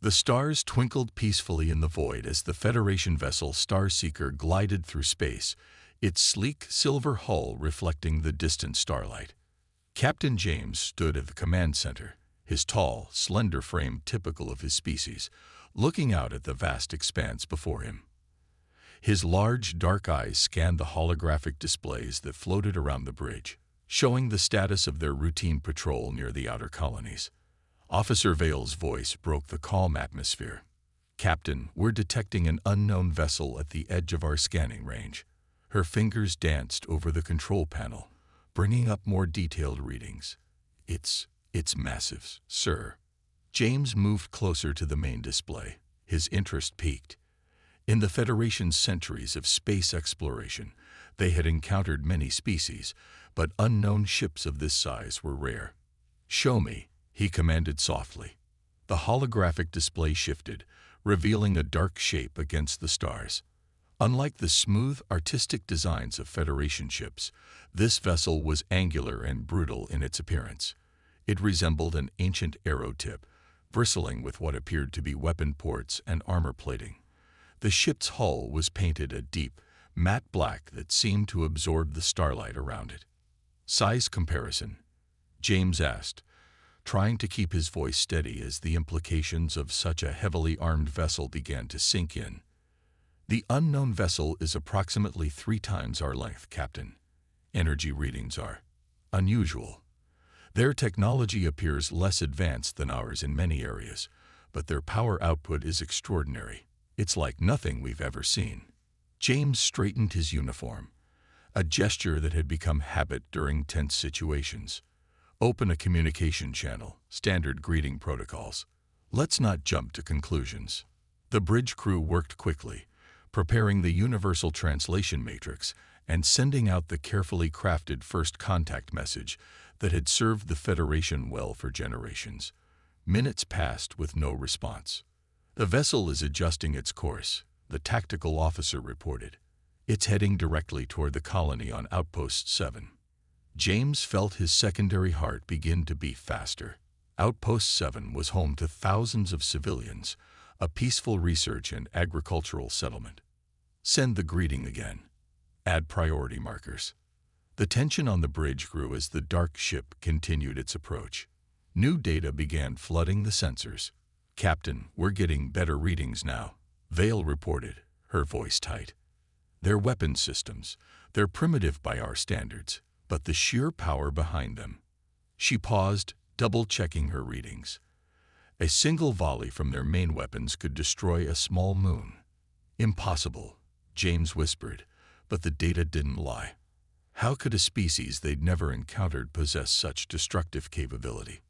The stars twinkled peacefully in the void as the Federation vessel Starseeker glided through space, its sleek silver hull reflecting the distant starlight. Captain James stood at the command center, his tall, slender frame typical of his species, looking out at the vast expanse before him. His large, dark eyes scanned the holographic displays that floated around the bridge, showing the status of their routine patrol near the outer colonies. Officer Vale's voice broke the calm atmosphere. "Captain, we're detecting an unknown vessel at the edge of our scanning range." Her fingers danced over the control panel, bringing up more detailed readings. It's massive, sir." James moved closer to the main display, his interest piqued. In the Federation's centuries of space exploration, they had encountered many species, but unknown ships of this size were rare. "Show me," he commanded softly. The holographic display shifted, revealing a dark shape against the stars. Unlike the smooth, artistic designs of Federation ships, this vessel was angular and brutal in its appearance. It resembled an ancient arrow tip, bristling with what appeared to be weapon ports and armor plating. The ship's hull was painted a deep, matte black that seemed to absorb the starlight around it. "Size comparison?" James asked, trying to keep his voice steady as the implications of such a heavily armed vessel began to sink in. "The unknown vessel is approximately 3 times our length, Captain. Energy readings are unusual. Their technology appears less advanced than ours in many areas, but their power output is extraordinary. It's like nothing we've ever seen." James straightened his uniform, a gesture that had become habit during tense situations. "Open a communication channel, standard greeting protocols. Let's not jump to conclusions." The bridge crew worked quickly, preparing the universal translation matrix and sending out the carefully crafted first contact message that had served the Federation well for generations. Minutes passed with no response. "The vessel is adjusting its course," the tactical officer reported. "It's heading directly toward the colony on Outpost 7. James felt his secondary heart begin to beat faster. Outpost 7 was home to thousands of civilians, a peaceful research and agricultural settlement. "Send the greeting again. Add priority markers." The tension on the bridge grew as the dark ship continued its approach. New data began flooding the sensors. "Captain, we're getting better readings now," Vale reported, her voice tight. "They're weapon systems. They're primitive by our standards, but the sheer power behind them." She paused, double-checking her readings. A single volley from their main weapons could destroy a small moon. "Impossible," James whispered, but the data didn't lie. How could a species they'd never encountered possess such destructive capability?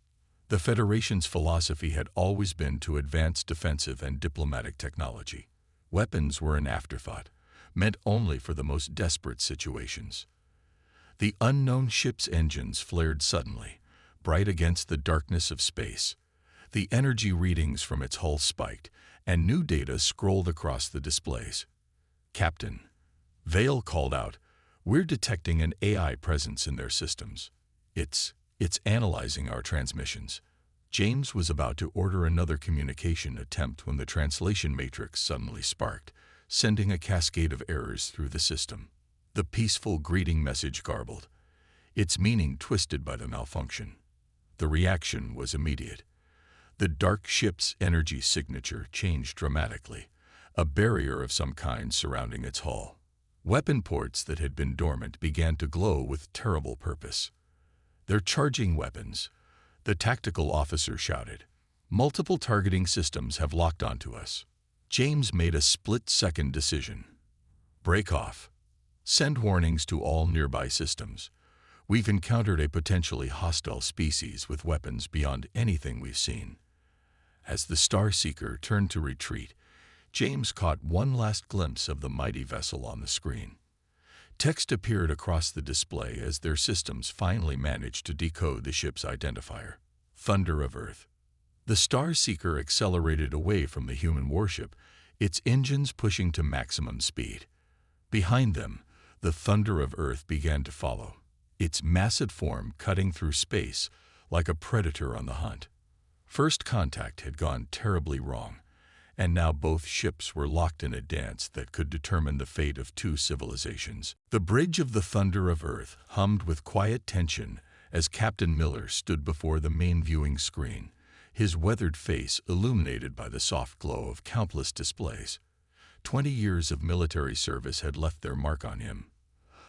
The Federation's philosophy had always been to advance defensive and diplomatic technology. Weapons were an afterthought, meant only for the most desperate situations. The unknown ship's engines flared suddenly, bright against the darkness of space. The energy readings from its hull spiked, and new data scrolled across the displays. "Captain," Vale called out, "we're detecting an AI presence in their systems. It's analyzing our transmissions." James was about to order another communication attempt when the translation matrix suddenly sparked, sending a cascade of errors through the system. The peaceful greeting message garbled, its meaning twisted by the malfunction. The reaction was immediate. The dark ship's energy signature changed dramatically, a barrier of some kind surrounding its hull. Weapon ports that had been dormant began to glow with terrible purpose. "They're charging weapons," the tactical officer shouted. "Multiple targeting systems have locked onto us." James made a split-second decision. "Break off. Send warnings to all nearby systems. We've encountered a potentially hostile species with weapons beyond anything we've seen." As the Starseeker turned to retreat, James caught one last glimpse of the mighty vessel on the screen. Text appeared across the display as their systems finally managed to decode the ship's identifier: Thunder of Earth. The Starseeker accelerated away from the human warship, its engines pushing to maximum speed. Behind them, the Thunder of Earth began to follow, its massive form cutting through space like a predator on the hunt. First contact had gone terribly wrong, and now both ships were locked in a dance that could determine the fate of two civilizations. The bridge of the Thunder of Earth hummed with quiet tension as Captain Miller stood before the main viewing screen, his weathered face illuminated by the soft glow of countless displays. 20 years of military service had left their mark on him.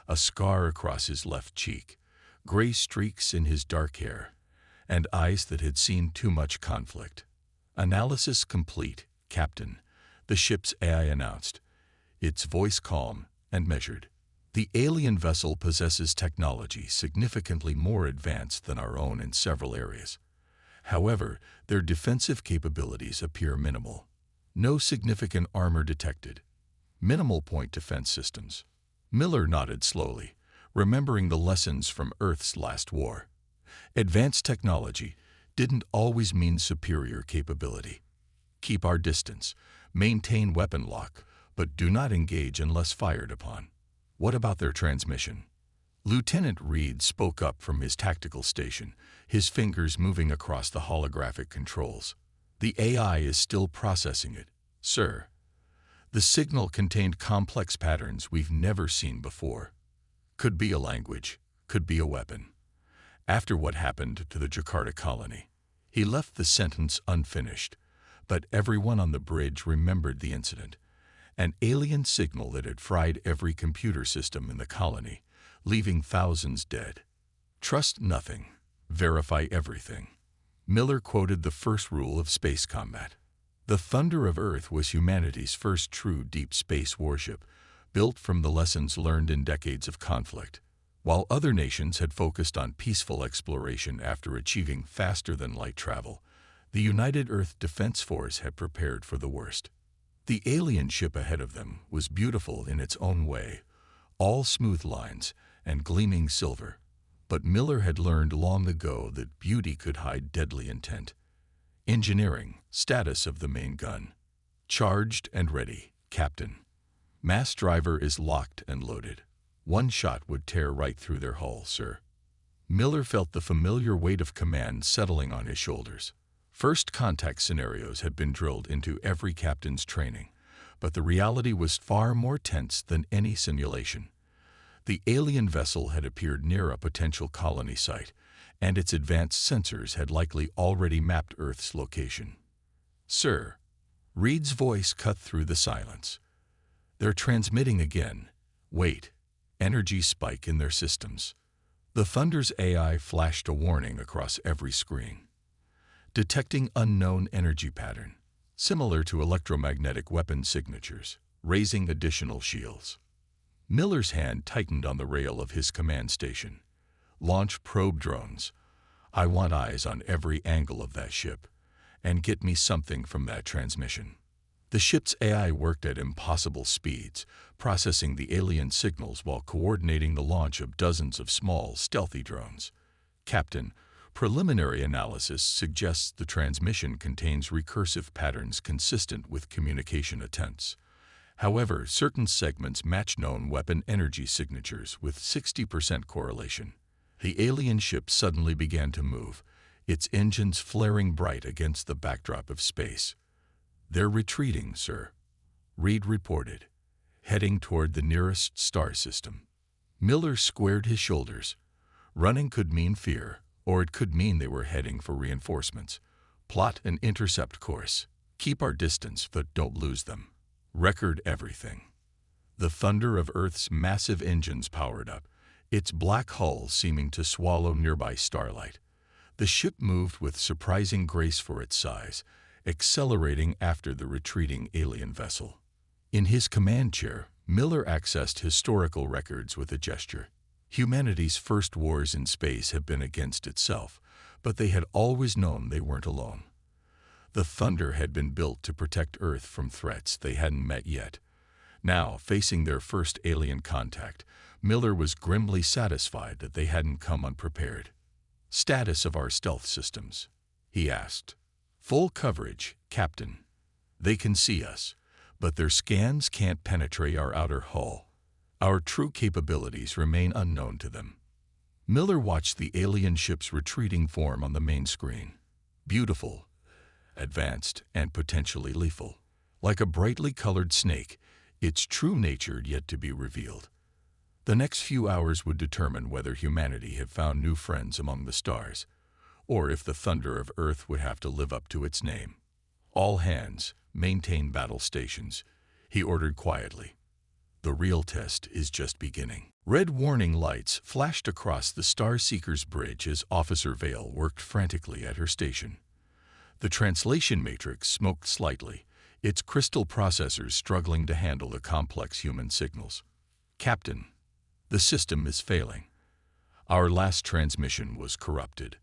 A scar across his left cheek, gray streaks in his dark hair, and eyes that had seen too much conflict. Analysis complete, Captain, the ship's AI announced, its voice calm and measured. The alien vessel possesses technology significantly more advanced than our own in several areas. However, their defensive capabilities appear minimal. No significant armor detected. Minimal point defense systems. Miller nodded slowly, remembering the lessons from Earth's last war. Advanced technology didn't always mean superior capability. Keep our distance, maintain weapon lock, but do not engage unless fired upon. What about their transmission? Lieutenant Reed spoke up from his tactical station, his fingers moving across the holographic controls. The AI is still processing it, sir. The signal contained complex patterns we've never seen before. Could be a language, could be a weapon. After what happened to the Jakarta colony, he left the sentence unfinished, but everyone on the bridge remembered the incident. An alien signal that had fried every computer system in the colony, leaving thousands dead. Trust nothing, verify everything. Miller quoted the first rule of space combat. The Thunder of Earth was humanity's first true deep space warship, built from the lessons learned in decades of conflict. While other nations had focused on peaceful exploration after achieving faster-than-light travel, the United Earth Defense Force had prepared for the worst. The alien ship ahead of them was beautiful in its own way, all smooth lines and gleaming silver. But Miller had learned long ago that beauty could hide deadly intent. Engineering, status of the main gun. Charged and ready, Captain. Mass driver is locked and loaded. One shot would tear right through their hull, sir. Miller felt the familiar weight of command settling on his shoulders. First contact scenarios had been drilled into every captain's training, but the reality was far more tense than any simulation. The alien vessel had appeared near a potential colony site, and its advanced sensors had likely already mapped Earth's location. Sir, Reed's voice cut through the silence. They're transmitting again. Wait. Energy spike in their systems. The Thunder's AI flashed a warning across every screen. Detecting unknown energy pattern, similar to electromagnetic weapon signatures, raising additional shields. Miller's hand tightened on the rail of his command station. Launch probe drones. I want eyes on every angle of that ship, and get me something from that transmission. The ship's AI worked at impossible speeds, processing the alien signals while coordinating the launch of dozens of small, stealthy drones. Captain, preliminary analysis suggests the transmission contains recursive patterns consistent with communication attempts. However, certain segments match known weapon energy signatures with 60% correlation. The alien ship suddenly began to move, its engines flaring bright against the backdrop of space. They're retreating, sir, Reed reported, heading toward the nearest star system. Miller squared his shoulders. Running could mean fear, or it could mean they were heading for reinforcements. Plot an intercept course. Keep our distance, but don't lose them. Record everything. The Thunder of Earth's massive engines powered up, its black hull seeming to swallow nearby starlight. The ship moved with surprising grace for its size, accelerating after the retreating alien vessel. In his command chair, Miller accessed historical records with a gesture. Humanity's first wars in space have been against itself, but they had always known they weren't alone. The Thunder had been built to protect Earth from threats they hadn't met yet. Now, facing their first alien contact, Miller was grimly satisfied that they hadn't come unprepared. Status of our stealth systems, he asked. Full coverage, Captain. They can see us, but their scans can't penetrate our outer hull. Our true capabilities remain unknown to them. Miller watched the alien ship's retreating form on the main screen. Beautiful, advanced, and potentially lethal. Like a brightly colored snake, its true nature yet to be revealed. The next few hours would determine whether humanity had found new friends among the stars, or if the thunder of Earth would have to live up to its name. All hands, maintain battle stations, he ordered quietly. The real test is just beginning. Red warning lights flashed across the Starseeker's bridge as Officer Vale worked frantically at her station. The translation matrix smoked slightly, its crystal processors struggling to handle the complex human signals. "Captain, the system is failing. Our last transmission was corrupted."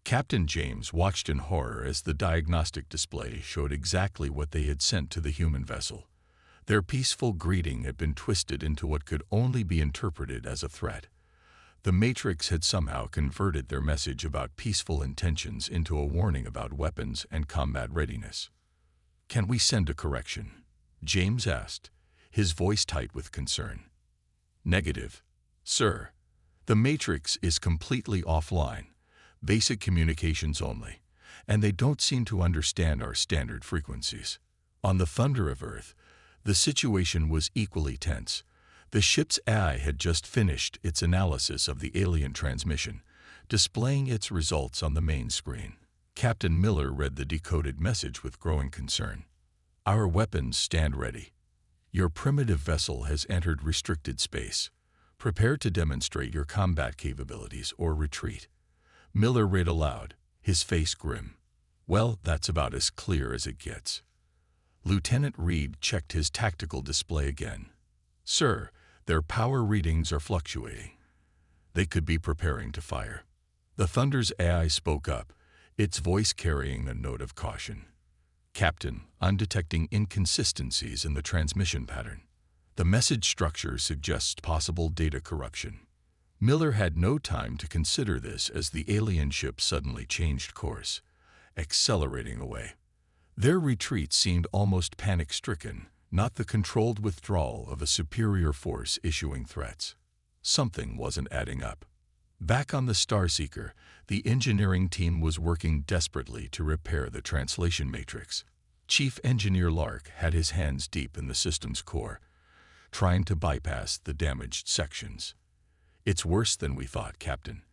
Captain James watched in horror as the diagnostic display showed exactly what they had sent to the human vessel. Their peaceful greeting had been twisted into what could only be interpreted as a threat. The Matrix had somehow converted their message about peaceful intentions into a warning about weapons and combat readiness. "Can we send a correction?" James asked, his voice tight with concern. "Negative, sir. The Matrix is completely offline, basic communications only, and they don't seem to understand our standard frequencies." On the thunder of Earth, the situation was equally tense. The ship's AI had just finished its analysis of the alien transmission, displaying its results on the main screen. Captain Miller read the decoded message with growing concern. "Our weapons stand ready. Your primitive vessel has entered restricted space. Prepare to demonstrate your combat capabilities or retreat." Miller read aloud, his face grim. "Well, that's about as clear as it gets." Lieutenant Reed checked his tactical display again. "Sir, their power readings are fluctuating. They could be preparing to fire." The Thunder's AI spoke up, its voice carrying a note of caution. "Captain, I'm detecting inconsistencies in the transmission pattern. The message structure suggests possible data corruption." Miller had no time to consider this as the alien ship suddenly changed course, accelerating away. Their retreat seemed almost panic-stricken, not the controlled withdrawal of a superior force issuing threats. Something wasn't adding up. Back on the Starseeker, the engineering team was working desperately to repair the translation matrix. Chief Engineer Lark had his hands deep in the system's core, trying to bypass the damaged sections. "It's worse than we thought, Captain.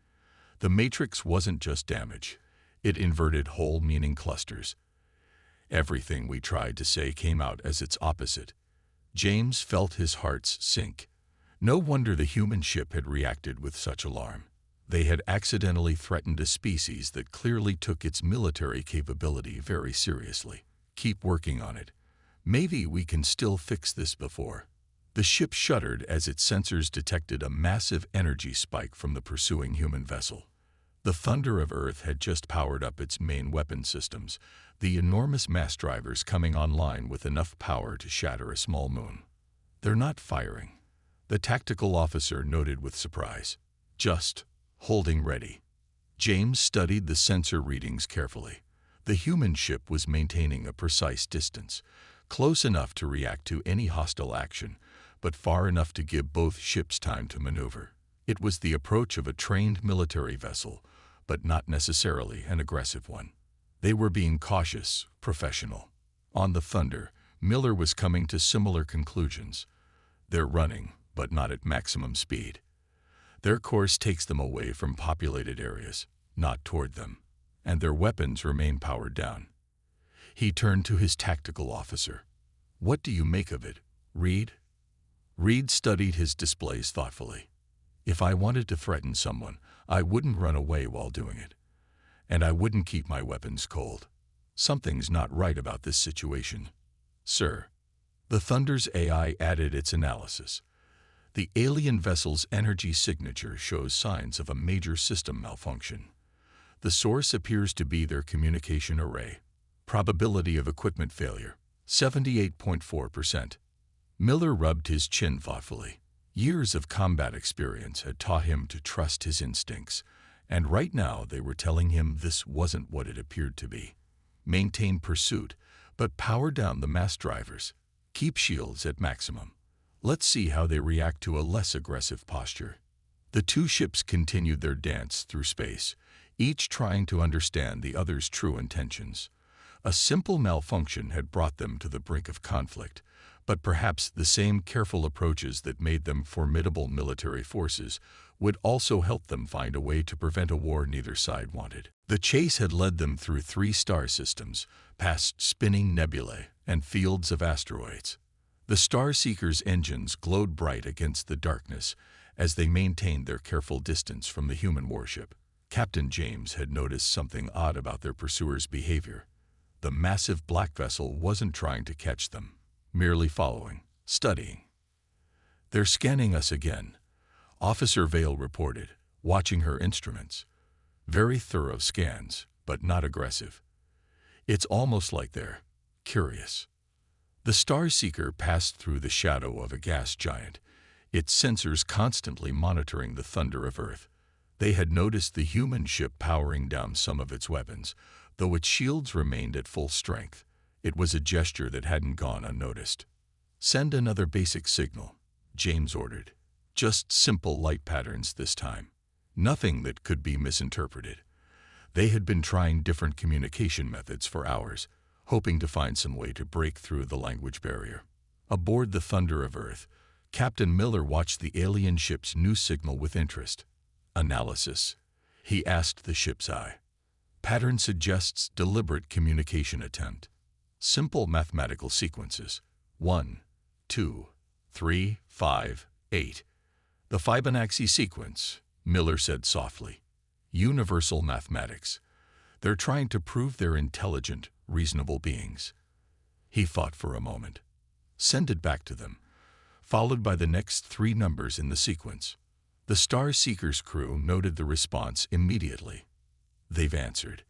The matrix wasn't just damage. It inverted whole meaning clusters. Everything we tried to say came out as its opposite." James felt his heart sink. No wonder the human ship had reacted with such alarm. They had accidentally threatened a species that clearly took its military capability very seriously. "Keep working on it. Maybe we can still fix this before." The ship shuddered as its sensors detected a massive energy spike from the pursuing human vessel. The Thunder of Earth had just powered up its main weapon systems, the enormous mass drivers coming online with enough power to shatter a small moon. "They're not firing," the tactical officer noted with surprise. "Just holding ready." James studied the sensor readings carefully. The human ship was maintaining a precise distance, close enough to react to any hostile action, but far enough to give both ships time to maneuver. It was the approach of a trained military vessel, but not necessarily an aggressive one. They were being cautious, professional. On the Thunder, Miller was coming to similar conclusions. They're running, but not at maximum speed. Their course takes them away from populated areas, not toward them, and their weapons remain powered down. He turned to his tactical officer. "What do you make of it, Reed?" Reed studied his displays thoughtfully. "If I wanted to threaten someone, I wouldn't run away while doing it. And I wouldn't keep my weapons cold. Something's not right about this situation, sir." The Thunder's AI added its analysis. The alien vessel's energy signature shows signs of a major system malfunction. The source appears to be their communication array. Probability of equipment failure, 78.4%. Miller rubbed his chin thoughtfully. Years of combat experience had taught him to trust his instincts, and right now they were telling him this wasn't what it appeared to be. Maintain pursuit, but power down the mass drivers. Keep shields at maximum. Let's see how they react to a less aggressive posture. The two ships continued their dance through space, each trying to understand the other's true intentions. A simple malfunction had brought them to the brink of conflict, but perhaps the same careful approaches that made them formidable military forces would also help them find a way to prevent a war neither side wanted. The chase had led them through 3 star systems, past spinning nebulae and fields of asteroids. The Star Seeker's engines glowed bright against the darkness as they maintained their careful distance from the human warship. Captain James had noticed something odd about their pursuers' behavior. The massive black vessel wasn't trying to catch them, merely following, studying. "They're scanning us again," Officer Vale reported, watching her instruments. "Very thorough scans, but not aggressive. It's almost like they're curious." The Star Seeker passed through the shadow of a gas giant, its sensors constantly monitoring the thunder of Earth. They had noticed the human ship powering down some of its weapons, though its shields remained at full strength. It was a gesture that hadn't gone unnoticed. "Send another basic signal," James ordered. "Just simple light patterns this time. Nothing that could be misinterpreted." They had been trying different communication methods for hours, hoping to find some way to break through the language barrier. Aboard the Thunder of Earth, Captain Miller watched the alien ship's new signal with interest. "Analysis?" he asked the ship's eye. "Pattern suggests deliberate communication attempt. Simple mathematical sequences. 1, 2, 3, 5, 8. The Fibonacci sequence," Miller said softly. "Universal mathematics. They're trying to prove they're intelligent, reasonable beings." He thought for a moment. "Send it back to them," followed by the next 3 numbers in the sequence. The Star Seeker's crew noted the response immediately. "They've answered,"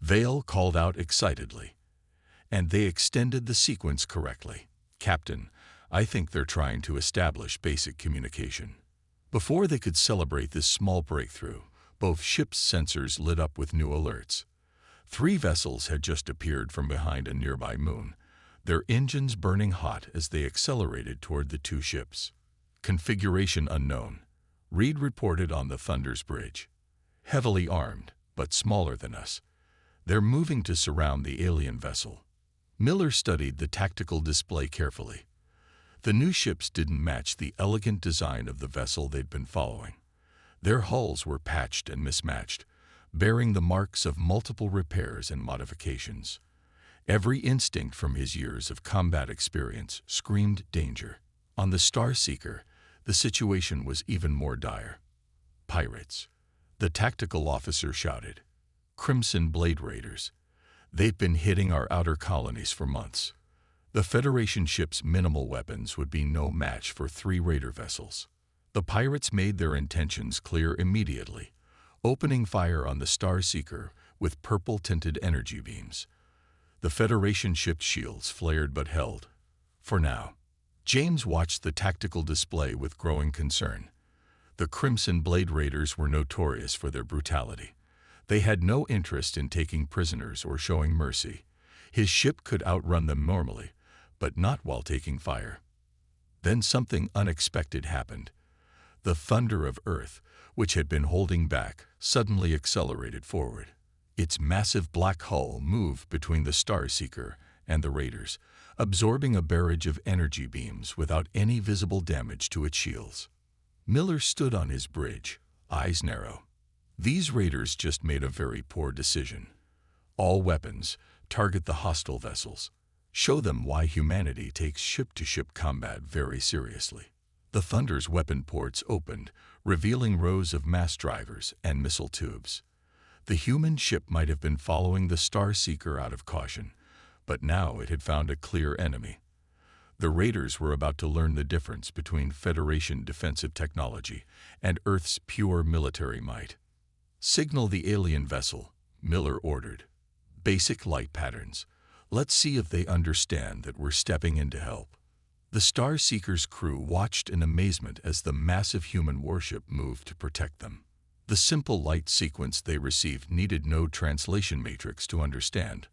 Vale called out excitedly. "And they extended the sequence correctly. Captain, I think they're trying to establish basic communication." Before they could celebrate this small breakthrough, both ships' sensors lit up with new alerts. 3 vessels had just appeared from behind a nearby moon, their engines burning hot as they accelerated toward the 2 ships. "Configuration unknown," Reed reported on the Thunder's bridge. "Heavily armed, but smaller than us. They're moving to surround the alien vessel." Miller studied the tactical display carefully. The new ships didn't match the elegant design of the vessel they'd been following. Their hulls were patched and mismatched, bearing the marks of multiple repairs and modifications. Every instinct from his years of combat experience screamed danger. On the Star Seeker, the situation was even more dire. "Pirates," the tactical officer shouted. "Crimson Blade Raiders. They've been hitting our outer colonies for months." The Federation ship's minimal weapons would be no match for 3 raider vessels. The pirates made their intentions clear immediately, opening fire on the Star Seeker with purple-tinted energy beams. The Federation ship's shields flared but held. For now. James watched the tactical display with growing concern. The Crimson Blade Raiders were notorious for their brutality. They had no interest in taking prisoners or showing mercy. His ship could outrun them normally, but not while taking fire. Then something unexpected happened. The Thunder of Earth, which had been holding back, suddenly accelerated forward. Its massive black hull moved between the Star Seeker and the Raiders, absorbing a barrage of energy beams without any visible damage to its shields. Miller stood on his bridge, eyes narrow. These Raiders just made a very poor decision. All weapons, target the hostile vessels. Show them why humanity takes ship-to-ship combat very seriously. The Thunder's weapon ports opened, revealing rows of mass drivers and missile tubes. The human ship might have been following the Star Seeker out of caution, but now it had found a clear enemy. The Raiders were about to learn the difference between Federation defensive technology and Earth's pure military might. "Signal the alien vessel," Miller ordered. "Basic light patterns. Let's see if they understand that we're stepping in to help." The Star Seeker's crew watched in amazement as the massive human warship moved to protect them. The simple light sequence they received needed no translation matrix to understand.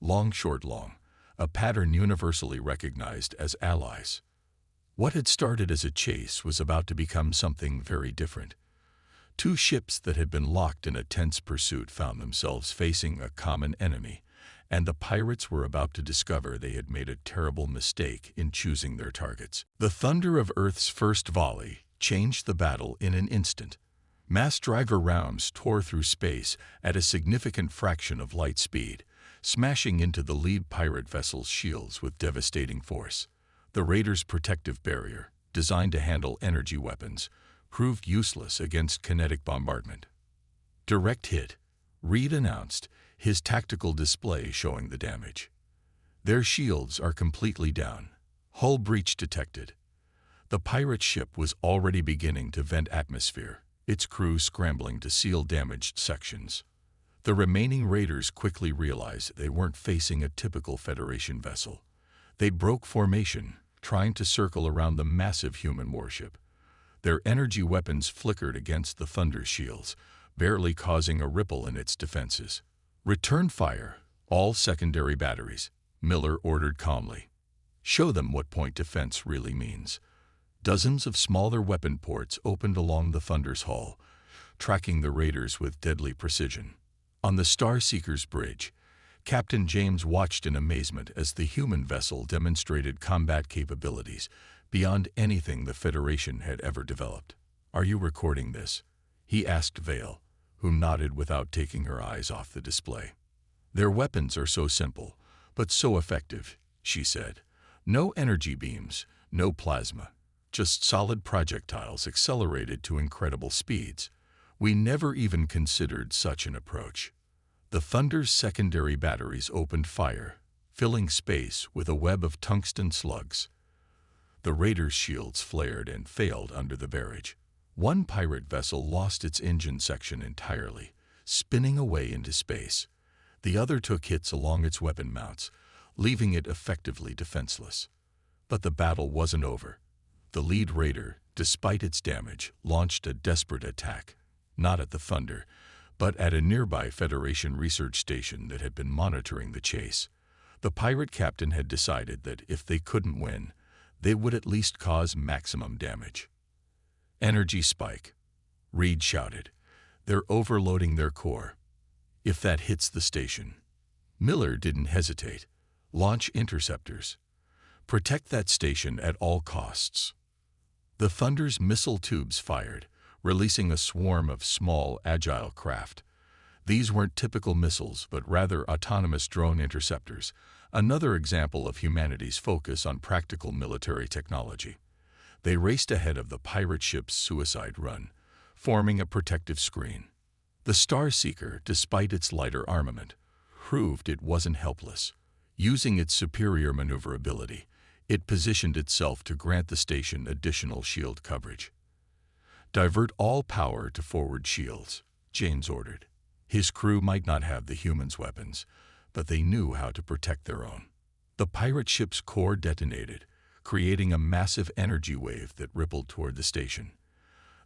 Long, short, long, a pattern universally recognized as allies. What had started as a chase was about to become something very different. 2 ships that had been locked in a tense pursuit found themselves facing a common enemy, and the pirates were about to discover they had made a terrible mistake in choosing their targets. The thunder of Earth's first volley changed the battle in an instant. Mass driver rounds tore through space at a significant fraction of light speed, smashing into the lead pirate vessel's shields with devastating force. The Raiders' protective barrier, designed to handle energy weapons, proved useless against kinetic bombardment. Direct hit, Reed announced, his tactical display showing the damage. Their shields are completely down. Hull breach detected. The pirate ship was already beginning to vent atmosphere, its crew scrambling to seal damaged sections. The remaining raiders quickly realized they weren't facing a typical Federation vessel. They broke formation, trying to circle around the massive human warship. Their energy weapons flickered against the Thunder's shields, barely causing a ripple in its defenses. "Return fire, all secondary batteries," Miller ordered calmly. "Show them what point defense really means." Dozens of smaller weapon ports opened along the Thunder's hull, tracking the raiders with deadly precision. On the Starseeker's bridge, Captain James watched in amazement as the human vessel demonstrated combat capabilities beyond anything the Federation had ever developed. "Are you recording this?" he asked Vale, who nodded without taking her eyes off the display. "Their weapons are so simple, but so effective," she said. "No energy beams, no plasma, just solid projectiles accelerated to incredible speeds. We never even considered such an approach." The Thunder's secondary batteries opened fire, filling space with a web of tungsten slugs. The raiders' shields flared and failed under the barrage. One pirate vessel lost its engine section entirely, spinning away into space. The other took hits along its weapon mounts, leaving it effectively defenseless. But the battle wasn't over. The lead raider, despite its damage, launched a desperate attack, not at the Thunder, but at a nearby Federation research station that had been monitoring the chase. The pirate captain had decided that if they couldn't win, they would at least cause maximum damage. "Energy spike," Reed shouted. "They're overloading their core. If that hits the station." Miller didn't hesitate. "Launch interceptors. Protect that station at all costs." The Thunder's missile tubes fired, releasing a swarm of small, agile craft. These weren't typical missiles, but rather autonomous drone interceptors, another example of humanity's focus on practical military technology. They raced ahead of the pirate ship's suicide run, forming a protective screen. The Starseeker, despite its lighter armament, proved it wasn't helpless. Using its superior maneuverability, it positioned itself to grant the station additional shield coverage. "Divert all power to forward shields," James ordered. His crew might not have the humans' weapons, but they knew how to protect their own. The pirate ship's core detonated, creating a massive energy wave that rippled toward the station.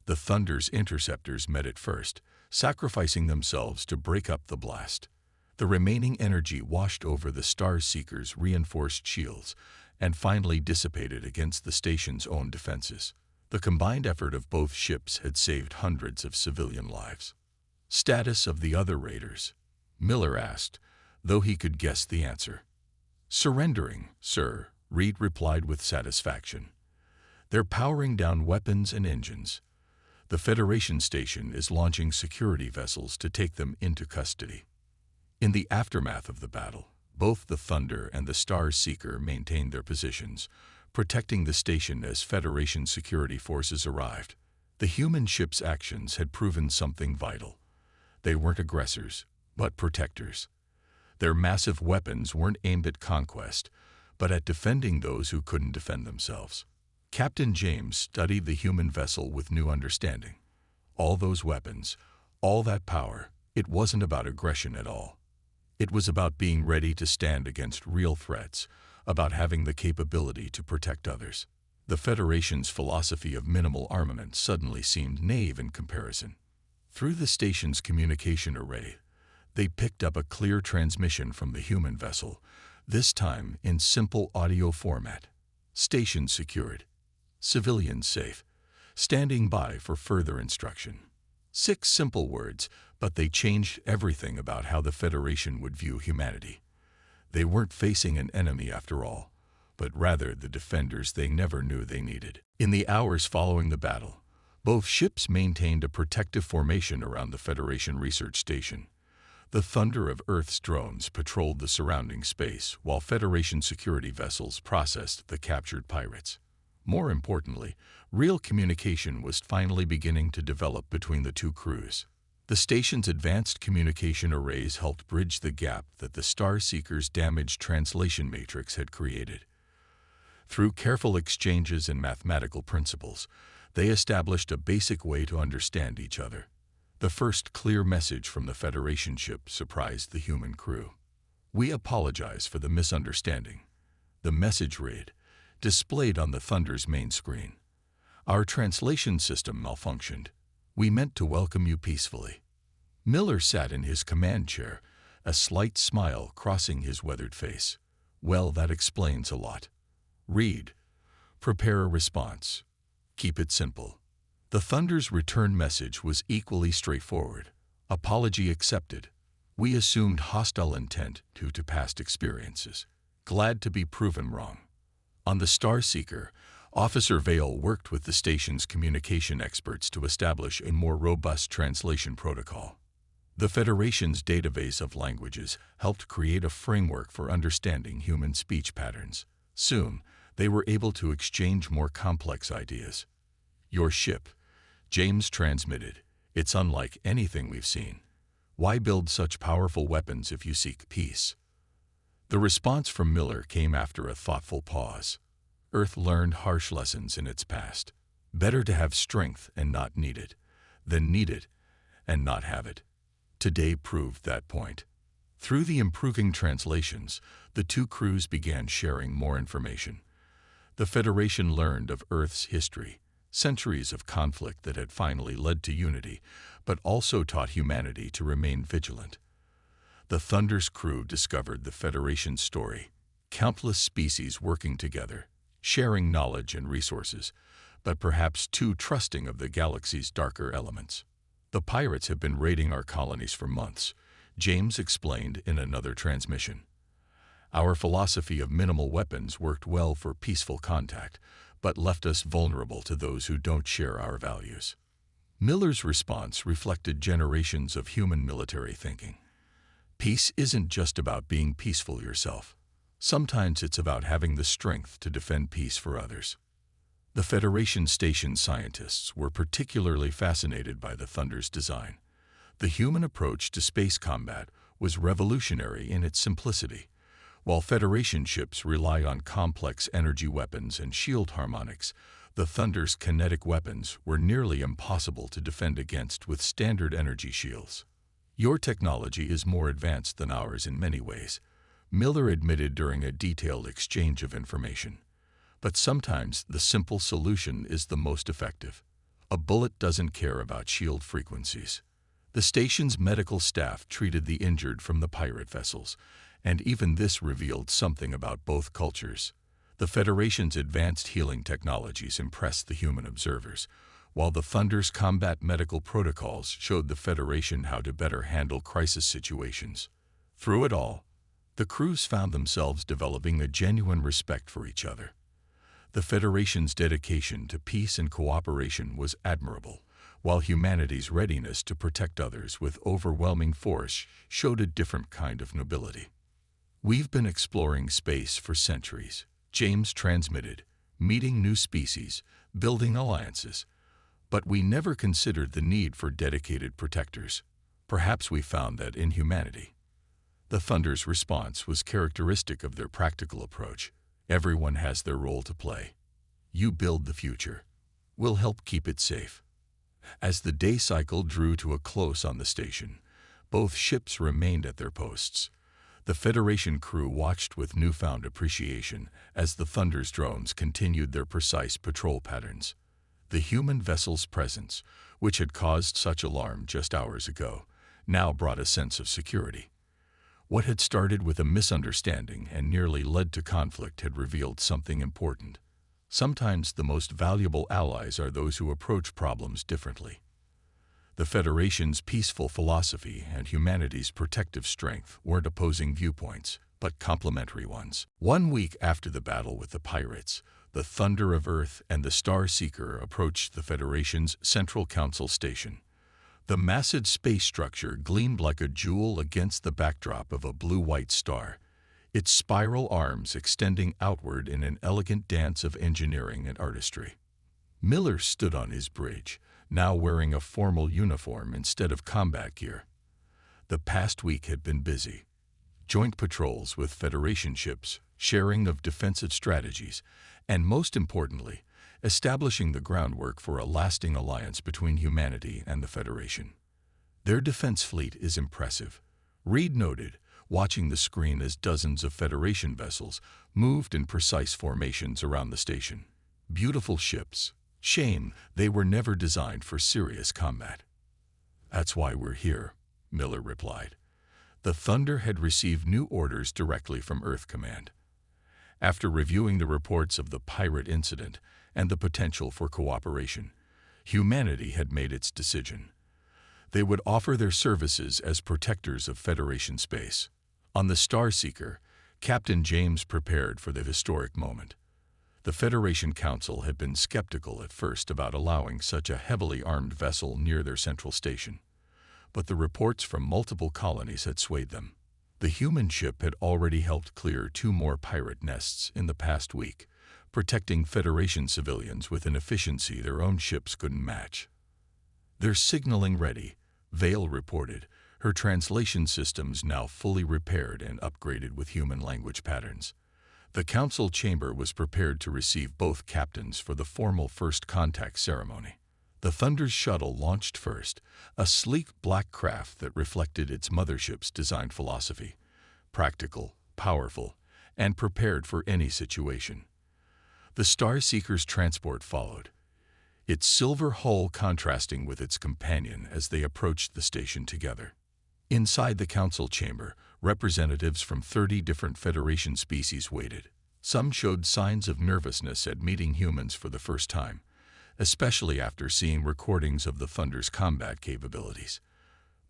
The Thunder's interceptors met it first, sacrificing themselves to break up the blast. The remaining energy washed over the Starseeker's reinforced shields and finally dissipated against the station's own defenses. The combined effort of both ships had saved hundreds of civilian lives. "Status of the other raiders?" Miller asked, though he could guess the answer. "Surrendering, sir," Reed replied with satisfaction. "They're powering down weapons and engines. The Federation station is launching security vessels to take them into custody." In the aftermath of the battle, both the Thunder and the Starseeker maintained their positions, protecting the station as Federation security forces arrived. The human ship's actions had proven something vital. They weren't aggressors, but protectors. Their massive weapons weren't aimed at conquest, but at defending those who couldn't defend themselves. Captain James studied the human vessel with new understanding. All those weapons, all that power, it wasn't about aggression at all. It was about being ready to stand against real threats, about having the capability to protect others. The Federation's philosophy of minimal armament suddenly seemed naive in comparison. Through the station's communication array, they picked up a clear transmission from the human vessel, this time in simple audio format. "Station secured. Civilians safe. Standing by for further instruction." 6 simple words, but they changed everything about how the Federation would view humanity. They weren't facing an enemy after all, but rather the defenders they never knew they needed. In the hours following the battle, both ships maintained a protective formation around the Federation research station. The thunder of Earth's drones patrolled the surrounding space, while Federation security vessels processed the captured pirates. More importantly, real communication was finally beginning to develop between the two crews. The station's advanced communication arrays helped bridge the gap that the Starseeker's damaged translation matrix had created. Through careful exchanges and mathematical principles, they established a basic way to understand each other. The first clear message from the Federation ship surprised the human crew. "We apologize for the misunderstanding." The message read, displayed on the Thunder's main screen. "Our translation system malfunctioned. We meant to welcome you peacefully." Miller sat in his command chair, a slight smile crossing his weathered face. "Well, that explains a lot. Read. Prepare a response. Keep it simple." The Thunder's return message was equally straightforward. "Apology accepted. We assumed hostile intent due to past experiences. Glad to be proven wrong." On the Starseeker, Officer Vale worked with the station's communication experts to establish a more robust translation protocol. The Federation's database of languages helped create a framework for understanding human speech patterns. Soon, they were able to exchange more complex ideas. "Your ship," James transmitted. "It's unlike anything we've seen. Why build such powerful weapons if you seek peace?" The response from Miller came after a thoughtful pause. "Earth learned harsh lessons in its past. Better to have strength and not need it, than need it and not have it. Today proved that point." Through the improving translations, the two crews began sharing more information. The Federation learned of Earth's history, centuries of conflict that had finally led to unity, but also taught humanity to remain vigilant. The Thunder's crew discovered the Federation's story, countless species working together, sharing knowledge and resources, but perhaps too trusting of the galaxy's darker elements. "The pirates have been raiding our colonies for months," James explained in another transmission. "Our philosophy of minimal weapons worked well for peaceful contact, but left us vulnerable to those who don't share our values." Miller's response reflected generations of human military thinking. Peace isn't just about being peaceful yourself. Sometimes it's about having the strength to defend peace for others. The Federation station scientists were particularly fascinated by the Thunder's design. The human approach to space combat was revolutionary in its simplicity. While Federation ships relied on complex energy weapons and shield harmonics, the Thunder's kinetic weapons were nearly impossible to defend against with standard energy shields. "Your technology is more advanced than ours in many ways," Miller admitted during a detailed exchange of information. "But sometimes the simple solution is the most effective. A bullet doesn't care about shield frequencies." The station's medical staff treated the injured from the pirate vessels, and even this revealed something about both cultures. The Federation's advanced healing technologies impressed the human observers, while the Thunder's combat medical protocols showed the Federation how to better handle crisis situations. Through it all, the crews found themselves developing a genuine respect for each other. The Federation's dedication to peace and cooperation was admirable, while humanity's readiness to protect others with overwhelming force showed a different kind of nobility. "We've been exploring space for centuries," James transmitted, "meeting new species, building alliances. But we never considered the need for dedicated protectors. Perhaps we found that in humanity." The Thunder's response was characteristic of their practical approach. "Everyone has their role to play. You build the future. We'll help keep it safe." As the day cycle drew to a close on the station, both ships remained at their posts. The Federation crew watched with newfound appreciation as the Thunder's drones continued their precise patrol patterns. The human vessel's presence, which had caused such alarm just hours ago, now brought a sense of security. What had started with a misunderstanding and nearly led to conflict had revealed something important. Sometimes the most valuable allies are those who approach problems differently. The Federation's peaceful philosophy and humanity's protective strength weren't opposing viewpoints, but complementary ones. 1 week after the battle with the pirates, the Thunder of Earth and the Star Seeker approached the Federation's Central Council station. The massive space structure gleamed like a jewel against the backdrop of a blue-white star, its spiral arms extending outward in an elegant dance of engineering and artistry. Miller stood on his bridge, now wearing a formal uniform instead of combat gear. The past week had been busy. Joint patrols with Federation ships, sharing of defensive strategies, and most importantly, establishing the groundwork for a lasting alliance between humanity and the Federation. Their defense fleet is impressive, Reed noted, watching the screen as dozens of Federation vessels moved in precise formations around the station. Beautiful ships. Shame they were never designed for serious combat. That's why we're here, Miller replied. The Thunder had received new orders directly from Earth Command. After reviewing the reports of the pirate incident and the potential for cooperation, humanity had made its decision. They would offer their services as protectors of Federation space. On the Starseeker, Captain James prepared for the historic moment. The Federation Council had been skeptical at first about allowing such a heavily armed vessel near their central station, but the reports from multiple colonies had swayed them. The human ship had already helped clear 2 more pirate nests in the past week, protecting Federation civilians with an efficiency their own ships couldn't match. They're signaling ready, Vale reported, her translation systems now fully repaired and upgraded with human language patterns. The council chamber was prepared to receive both captains for the formal first contact ceremony. The Thunder's shuttle launched first, a sleek black craft that reflected its mothership's design philosophy, practical, powerful, and prepared for any situation. The Starseeker's transport followed, its silver hull contrasting with its companion as they approached the station together. Inside the council chamber, representatives from 30 different Federation species waited. Some showed signs of nervousness at meeting humans for the first time, especially after seeing recordings of the Thunder's combat capabilities.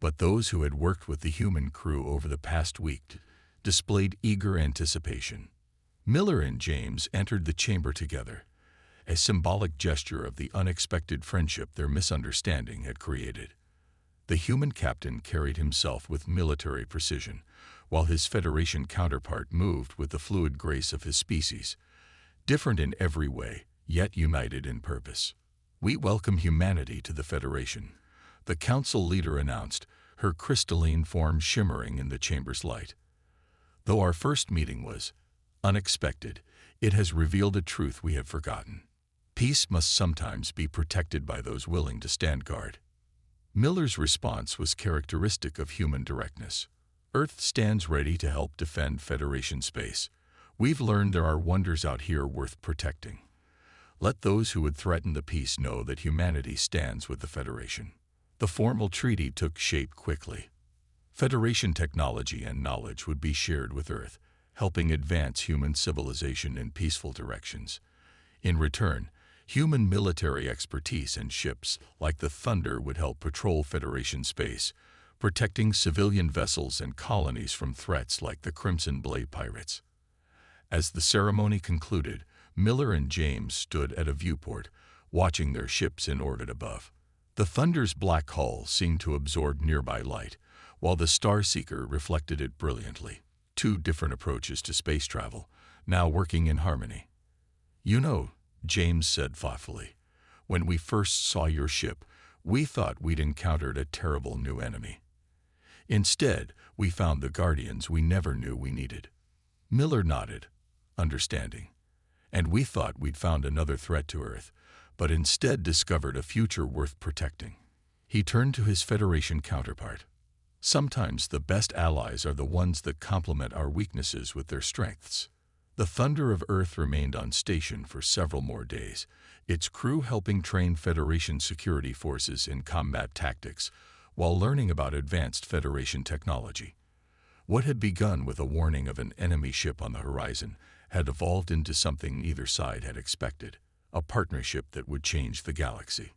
But those who had worked with the human crew over the past week displayed eager anticipation. Miller and James entered the chamber together, a symbolic gesture of the unexpected friendship their misunderstanding had created. The human captain carried himself with military precision, while his Federation counterpart moved with the fluid grace of his species, different in every way, yet united in purpose. "We welcome humanity to the Federation," the council leader announced, her crystalline form shimmering in the chamber's light. "Though our first meeting was unexpected, it has revealed a truth we have forgotten. Peace must sometimes be protected by those willing to stand guard." Miller's response was characteristic of human directness. "Earth stands ready to help defend Federation space. We've learned there are wonders out here worth protecting. Let those who would threaten the peace know that humanity stands with the Federation." The formal treaty took shape quickly. Federation technology and knowledge would be shared with Earth, helping advance human civilization in peaceful directions. In return, human military expertise and ships like the Thunder would help patrol Federation space, protecting civilian vessels and colonies from threats like the Crimson Blade pirates. As the ceremony concluded, Miller and James stood at a viewport, watching their ships in orbit above. The Thunder's black hull seemed to absorb nearby light, while the Starseeker reflected it brilliantly. 2 different approaches to space travel, now working in harmony. "You know," James said thoughtfully, "when we first saw your ship, we thought we'd encountered a terrible new enemy. Instead, we found the guardians we never knew we needed." Miller nodded, understanding. "And we thought we'd found another threat to Earth, but instead discovered a future worth protecting." He turned to his Federation counterpart. "Sometimes the best allies are the ones that complement our weaknesses with their strengths." The Thunder of Earth remained on station for several more days, its crew helping train Federation security forces in combat tactics while learning about advanced Federation technology. What had begun with a warning of an enemy ship on the horizon had evolved into something neither side had expected, a partnership that would change the galaxy.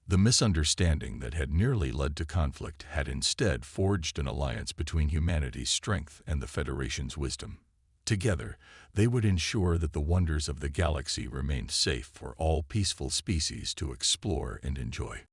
The misunderstanding that had nearly led to conflict had instead forged an alliance between humanity's strength and the Federation's wisdom. Together, they would ensure that the wonders of the galaxy remained safe for all peaceful species to explore and enjoy.